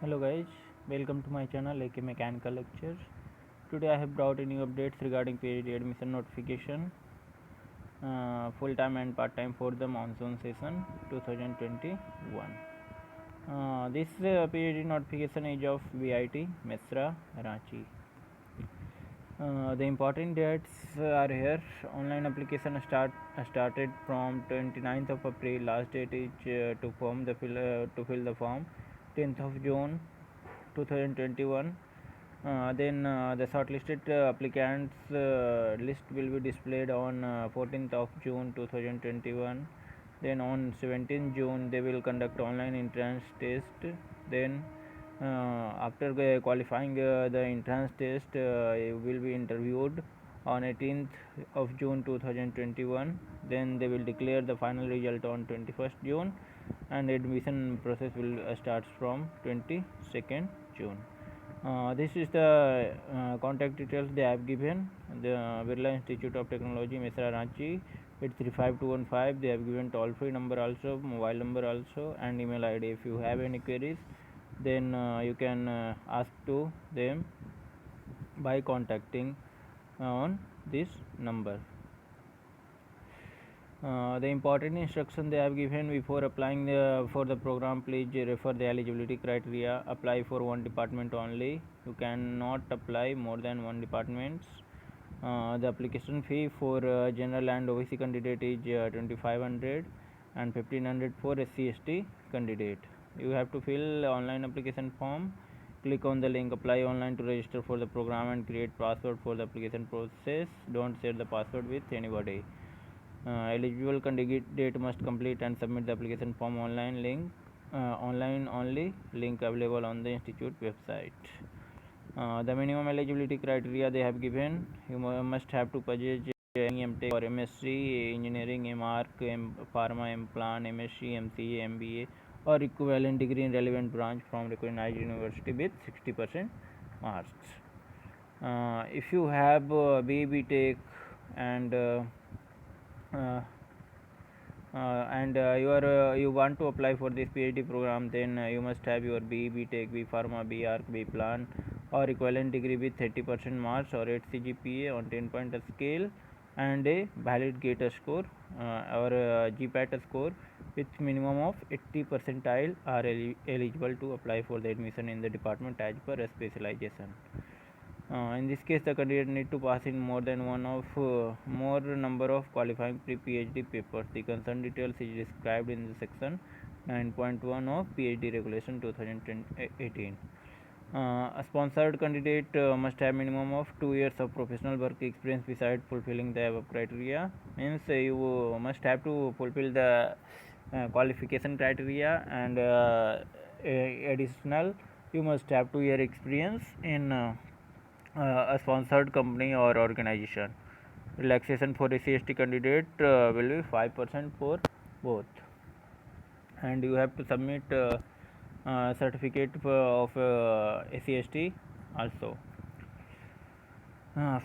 Hello guys, welcome to my channel AK Mechanical Lectures. Today I have brought a new updates regarding PhD admission notification, full-time and part-time for the monsoon session 2021. This PhD notification is of VIT Mesra Ranchi. The important dates are here. Online application started from 29th of April. Last date is to fill the form 10th of June 2021. Then the shortlisted applicants list will be displayed on 14th of June 2021. Then on 17th June they will conduct online entrance test. Then after qualifying the entrance test, you will be interviewed on 18th of June 2021. Then they will declare the final result on 21st June, and the admission process will start from 22nd June. This is the contact details they have given. The Birla Institute of Technology, Mesra Ranchi. It's 35215. They have given toll free number also, mobile number also, and email ID. If you have any queries, then you can ask to them by contacting on this number. The important instruction they have given before applying for the program, please refer the eligibility criteria. Apply for one department only. You cannot apply more than one department. The application fee for general and OBC candidate is 2500 and 1500 for SC/ST candidate. You have to fill online application form. Click on the link apply online to register for the program and create password for the application process. Don't share the password with anybody. Eligible candidate must complete and submit the application form online only. Link available on the institute website. The minimum eligibility criteria they have given: you must have to possess MTech or MSc engineering, MArch, Pharma, Plan, MSc, MCA, MBA or equivalent degree in relevant branch from recognized university with 60% marks. If you have BE Tech and you want to apply for this PhD program, then you must have your BE Tech, B Pharma, B Arch, B Plan or equivalent degree with 30% marks or 8 CGPA on 10-point scale and a valid GATE score or GPAT score with minimum of 80 percentile are eligible to apply for the admission in the department as per specialization. In this case, the candidate need to pass in more than one of more number of qualifying pre-PhD papers. The concerned details is described in the section 9.1 of PhD Regulation 2018. A sponsored candidate must have minimum of 2 years of professional work experience besides fulfilling the above criteria. Means you must have to fulfill the qualification criteria, and additional you must have 2 year experience in a sponsored company or organization. Relaxation for SC/ST candidate will be 5% for both, and you have to submit certificate of SC/ST also.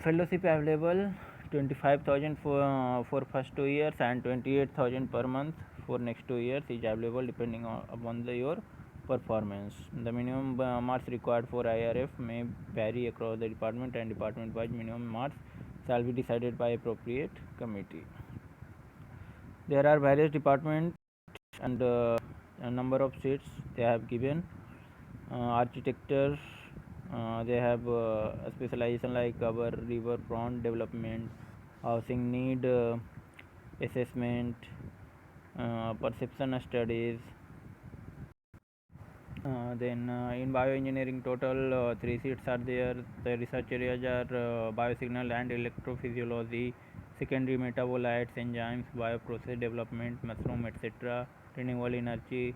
Fellowship available 25,000 for first 2 years and 28,000 per month for next 2 years is available depending upon your performance. The minimum marks required for IRF may vary across the department, and department wise minimum marks shall be decided by appropriate committee. There are various departments and a number of seats they have given. Architecture, they have a specialization like our riverfront development, housing need assessment, perception studies. Then in bioengineering, total 3 seats are there. The research areas are biosignal and electrophysiology, secondary metabolites, enzymes, bioprocess development, mushroom, etc., renewable energy.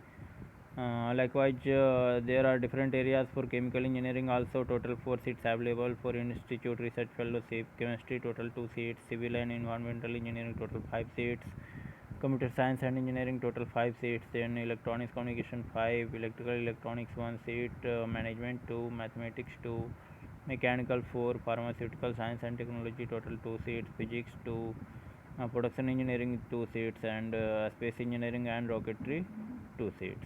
Likewise, there are different areas for chemical engineering also. Total 4 seats available for institute research fellowship. Chemistry, total 2 seats. Civil and environmental engineering, total 5 seats. Computer science and engineering, total 5 seats. Then electronics communication 5, electrical electronics 1 seat, management 2, mathematics 2, mechanical 4, pharmaceutical science and technology, total 2 seats. Physics 2, production engineering 2 seats, and space engineering and rocketry 2 seats.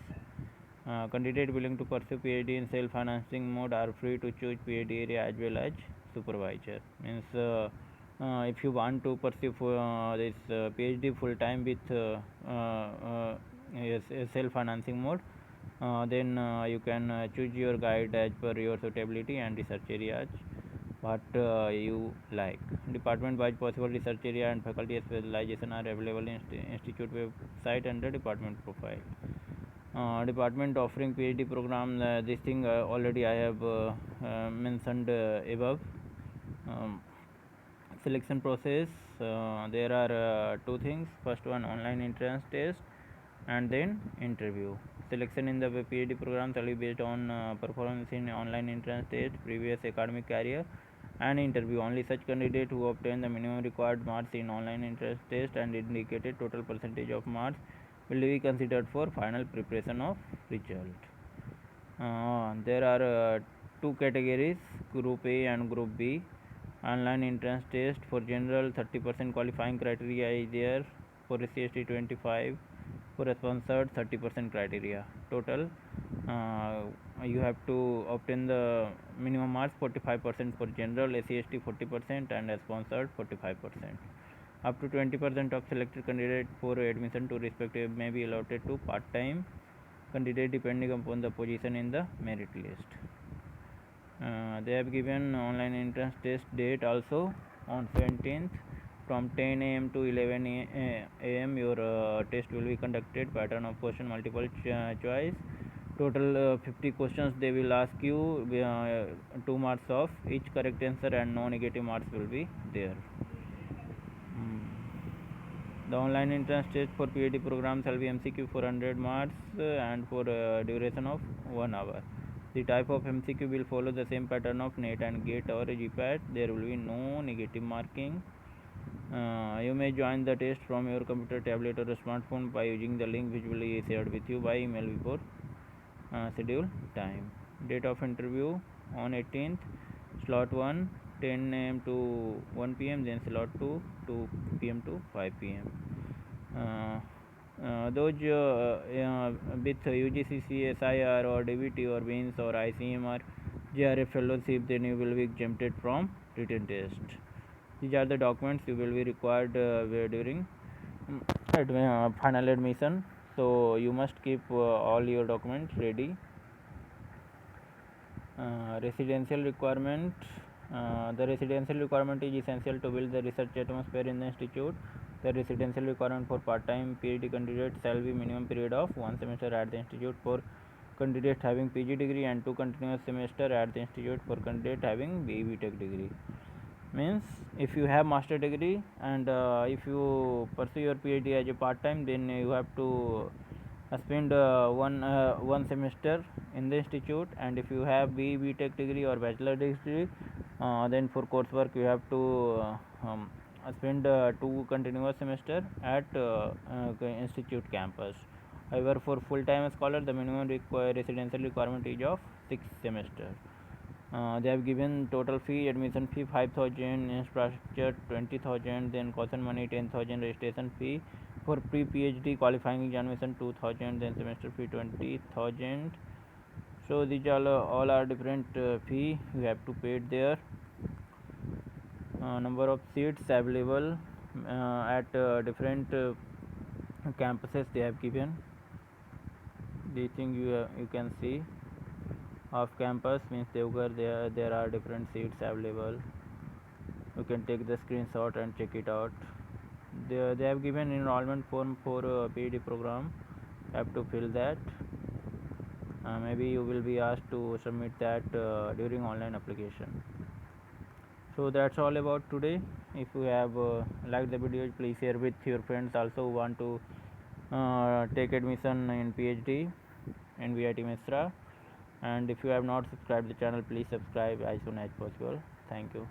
Candidates willing to pursue PhD in self-financing mode are free to choose PhD area as well as supervisor. Means if you want to pursue this PhD full time with yes, self-financing mode, then you can choose your guide as per your suitability and research areas what you like. Department-wise possible research area and faculty specialization are available in institute website under department profile. Department offering PhD program, this thing already I have mentioned above. Um, Selection process, there are two things. First one, online entrance test, and then interview. Selection in the PhD program shall be based on performance in online entrance test, previous academic career, and interview. Only such candidate who obtain the minimum required marks in online entrance test and indicated total percentage of marks will be considered for final preparation of result. There are two categories, group A and group B. Online entrance test for general 30% qualifying criteria is there, for SC/ST 25, for sponsored 30% criteria. Total you have to obtain the minimum marks 45% for general, SC/ST 40% and sponsored 45%. Up to 20% of selected candidate for admission to respective may be allotted to part-time candidate depending upon the position in the merit list. They have given online entrance test date also on 17th from 10 am to 11 am. Your test will be conducted. Pattern of question, multiple choice. Total 50 questions they will ask you. 2 marks of each correct answer and no negative marks will be there. The online entrance test for PhD program shall be MCQ 400 marks and for duration of 1 hour. The type of MCQ will follow the same pattern of NET and GATE or GPAT. There will be no negative marking. You may join the test from your computer, tablet or smartphone by using the link which will be shared with you by email before scheduled time. Date of interview on 18th. Slot 1 10 am to 1 pm, then slot 2 2 pm to 5 pm. Those with UGC, CSIR or DBT or WINS or ICMR JRF fellowship, then you will be exempted from written test. These are the documents you will be required during final admission. So you must keep all your documents ready. Residential requirement. The residential requirement is essential to build the research atmosphere in the institute. The residential requirement for part-time PhD candidates shall be minimum period of 1 semester at the institute for candidates having PG degree and 2 continuous semester at the institute for candidates having BE Tech degree. Means if you have master degree and if you pursue your PhD as a part-time, then you have to spend one semester in the institute, and if you have BE Tech degree or bachelor degree, then for coursework you have to spend 2 continuous semester at institute campus. However, for full-time scholar, the minimum residential requirement is of 6 semester. They have given total fee, admission fee 5,000, infrastructure 20,000, then caution money 10,000, registration fee for pre-PhD qualifying examination 2,000, then semester fee 20,000. So these all are different fee you have to pay there. Number of seats available at different campuses they have given. This thing you can see. Off campus means Devgar, there are different seats available. You can take the screenshot and check it out. They have given enrollment form for PhD program. You have to fill that. Maybe you will be asked to submit that during online application. So that's all about today. If you have liked the video, please share with your friends also who want to take admission in PhD in VIT Mesra. And if you have not subscribed the channel, please subscribe as soon as possible. Thank you.